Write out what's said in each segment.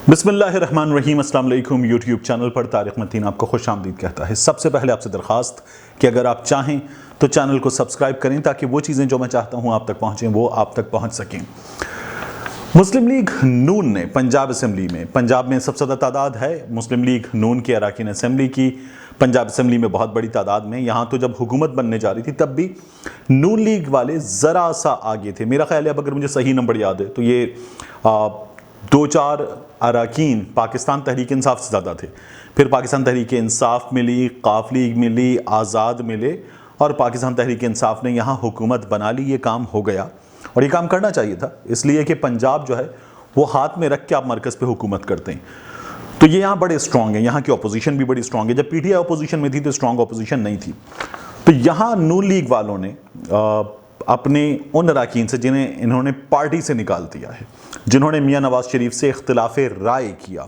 बिस्मिल्लाहिर्रहमानिर्रहीम। अस्सलाम वालेकुम। यूट्यूब चैनल पर तारिक मतीन आपको खुश आमदीद कहता है। सबसे पहले आपसे दरख्वास्त कि अगर आप चाहें तो चैनल को सब्सक्राइब करें ताकि वो चीज़ें जो मैं चाहता हूँ आप तक पहुँचें वो आप तक पहुँच सकें। मुस्लिम लीग नून ने पंजाब असम्बली में, पंजाब में सबसे ज़्यादा तादाद है मुस्लिम लीग नून के अरकान असम्बली की, पंजाब असम्बली में बहुत बड़ी तादाद में। यहाँ तो जब हुकूमत बनने जा रही थी तब भी नून लीग वाले ज़रा सा आगे थे। मेरा ख्याल है, अब अगर मुझे सही नंबर याद है तो ये 2-4 अरकान पाकिस्तान तहरीक इंसाफ से ज़्यादा थे। फिर पाकिस्तान तहरीक इंसाफ मिली, काफ लीग मिली, आज़ाद मिले और पाकिस्तान तहरीक इंसाफ ने यहाँ हुकूमत बना ली। ये काम हो गया और ये काम करना चाहिए था, इसलिए कि पंजाब जो है वो हाथ में रख के आप मरकज़ पे हुकूमत करते हैं। तो ये यहाँ बड़े स्ट्रॉन्ग हैं, यहाँ की अपोजिशन भी बड़ी स्ट्रॉन्ग है। जब पीटीआई अपोजिशन में थी तो स्ट्रॉन्ग अपोजिशन नहीं थी। तो यहाँ नून लीग वालों ने अपने उन अरकान से जिन्हें इन्होंने पार्टी से निकाल दिया है, जिन्होंने मियाँ नवाज शरीफ से इख्तिलाफ़ राय किया,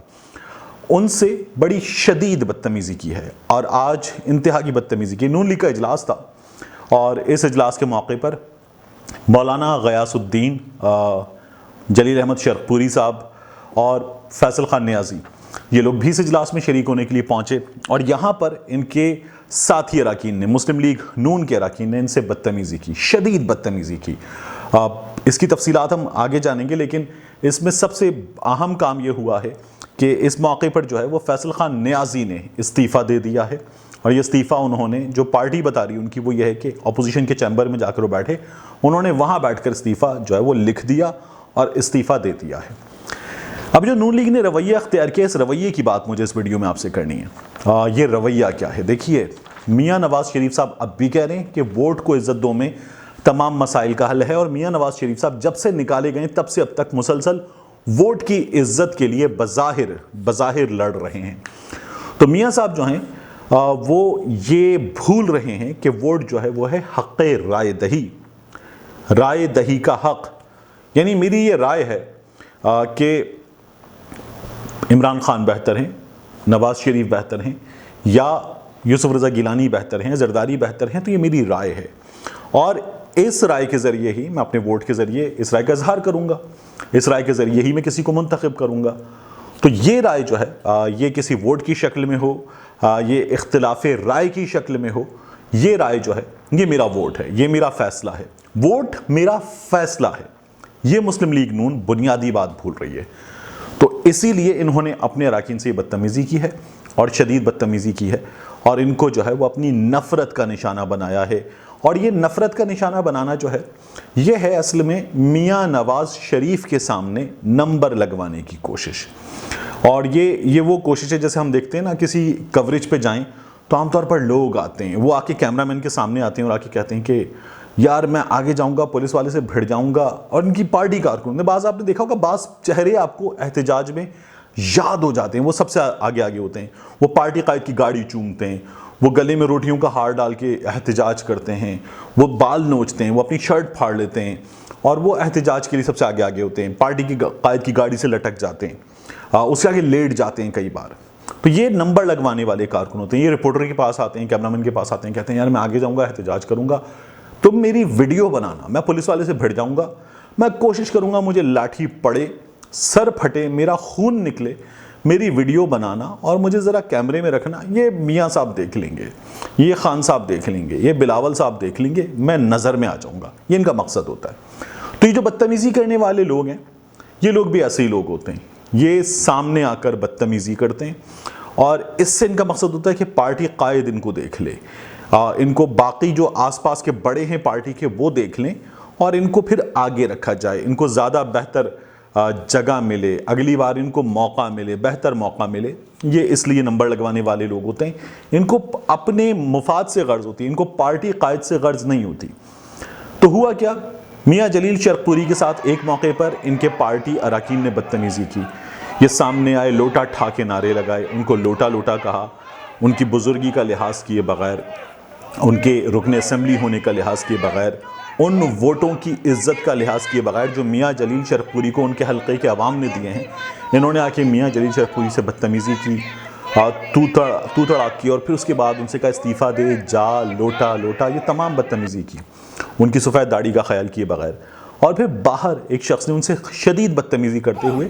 उनसे बड़ी शदीद बदतमीज़ी की है और आज इंतहा की बदतमीज़ी की। नून लीग का इजलास था और इस इजलास के मौके पर मौलाना गयासुद्दीन, जलील अहमद शरकपुरी साहब और फैसल खान नियाज़ी, ये लोग भी इस इजलास में शरीक होने के लिए पहुँचे और यहाँ पर इनके साथी अरकान ने, मुस्लिम लीग नून के अरकान ने इनसे बदतमीज़ी की, शदीद बदतमीज़ी की। इसकी तफसीलात हम आगे जानेंगे, लेकिन इसमें सबसे अहम काम ये हुआ है कि इस मौके पर जो है वो फैसल खान नियाज़ी ने इस्तीफ़ा दे दिया है और ये इस्तीफ़ा उन्होंने, जो पार्टी बता रही उनकी वो ये है कि अपोजिशन के चैम्बर में जाकर वो बैठे, उन्होंने वहाँ बैठकर इस्तीफ़ा जो है वो लिख दिया और इस्तीफ़ा दे दिया है। अब जो नून लीग ने रवैया अख्तियार किया, इस रवैये की बात मुझे इस वीडियो में आपसे करनी है। ये रवैया क्या है? देखिए, मियाँ नवाज शरीफ साहब अब भी कह रहे हैं कि वोट को इज़्ज़त दो में तमाम मसाइल का हल है और मियाँ नवाज शरीफ साहब जब से निकाले गए तब से अब तक मुसलसल वोट की इज़्ज़त के लिए बज़ाहिर लड़ रहे हैं। तो मियाँ साहब जो हैं वो ये भूल रहे हैं कि वोट जो है वो है हक़ राय दही का हक़। यानी मेरी ये राय है कि इमरान खान बेहतर हैं, नवाज शरीफ बेहतर हैं या यूसुफ रज़ा गिलानी बेहतर हैं, जरदारी बेहतर हैं, तो ये मेरी राय है और इस राय के ज़रिए ही मैं अपने वोट के ज़रिए इस राय का इजहार करूँगा, इस राय के ज़रिए ही मैं किसी को मुंतखब करूँगा। तो ये राय जो है ये किसी वोट की शक्ल में हो, ये इख्तिलाफ़ राय की शक्ल में हो, ये राय जो है ये मेरा वोट है, ये मेरा फ़ैसला है। वोट मेरा फ़ैसला है, ये मुस्लिम लीग नून बुनियादी बात भूल रही है। तो इसीलिए इन्होंने अपने अरकान से बदतमीज़ी की है और शदीद बदतमीज़ी की है और इनको जो है वो अपनी नफ़रत का निशाना बनाया है। और ये नफ़रत का निशाना बनाना जो है ये है असल में मियाँ नवाज शरीफ के सामने नंबर लगवाने की कोशिश। और ये वो कोशिश है, जैसे हम देखते हैं ना, किसी कवरेज पे जाएं तो आमतौर पर लोग आते हैं, वो आके कैमरामैन के सामने आते हैं और आके कहते हैं कि यार मैं आगे जाऊंगा, पुलिस वाले से भिड़ जाऊंगा। और इनकी पार्टी कारकुन ने, बाज़ आपने देखा होगा, बाज़ चेहरे आपको एहतजाज में याद हो जाते हैं, वो सबसे आगे होते हैं। वो पार्टी कायद की गाड़ी चूमते हैं, वो गले में रोटियों का हार डाल के एहतजाज करते हैं, वो बाल नोचते हैं, वो अपनी शर्ट फाड़ लेते हैं और वो एहतजाज के लिए सबसे आगे होते हैं। पार्टी की कायद की गाड़ी से लटक जाते हैं, उसके आगे लेट जाते हैं कई बार। तो ये नंबर लगवाने वाले कारकुन होते हैं। ये रिपोर्टर के पास आते हैं, कैमरामैन के पास आते हैं, कहते हैं यार मैं आगे जाऊँगा, एहतजाज करूँगा, तुम मेरी वीडियो बनाना, मैं पुलिस वाले से भिड़ जाऊँगा, मैं कोशिश करूँगा मुझे लाठी पड़े, सर फटे, मेरा खून निकले, मेरी वीडियो बनाना और मुझे ज़रा कैमरे में रखना। ये मियाँ साहब देख लेंगे, ये खान साहब देख लेंगे, ये बिलावल साहब देख लेंगे, मैं नज़र में आ जाऊँगा। ये इनका मकसद होता है। तो ये जो बदतमीज़ी करने वाले लोग हैं, ये लोग भी ऐसे ही लोग होते हैं। ये सामने आकर बदतमीज़ी करते हैं और इससे इनका मकसद होता है कि पार्टी कायद इनको देख ले, इनको बाकी जो आसपास के बड़े हैं पार्टी के वो देख लें और इनको फिर आगे रखा जाए, इनको ज़्यादा बेहतर जगह मिले, अगली बार इनको मौका मिले, बेहतर मौका मिले। ये इसलिए नंबर लगवाने वाले लोग होते हैं। इनको अपने मुफाद से गर्ज होती है, इनको पार्टी कायद से गर्ज नहीं होती। तो हुआ क्या, मियाँ जलील शरकपुरी के साथ एक मौके पर इनके पार्टी अरकान ने बदतमीज़ी की। ये सामने आए, लोटा ठा के नारे लगाए, उनको लोटा लोटा कहा, उनकी बुजुर्गी का लिहाज किए बगैर, उनके रुकन असम्बली होने का लिहाज किए बगैर, उन वोटों की इज़्ज़त का लिहाज किए बगैर जो मियाँ जलील शरकपुरी को उनके हल्के के अवाम ने दिए हैं, इन्होंने आके मियाँ जलील शरकपुरी से बदतमीज़ी की, तू तड़ाक की और फिर उसके बाद उनसे कहा इस्तीफ़ा दे, जा, लोटा लोटा, ये तमाम बदतमीज़ी की, उनकी सफ़ेद दाढ़ी का ख्याल किए बगैर। और फिर बाहर एक शख्स ने उनसे शदीद बदतमीज़ी करते हुए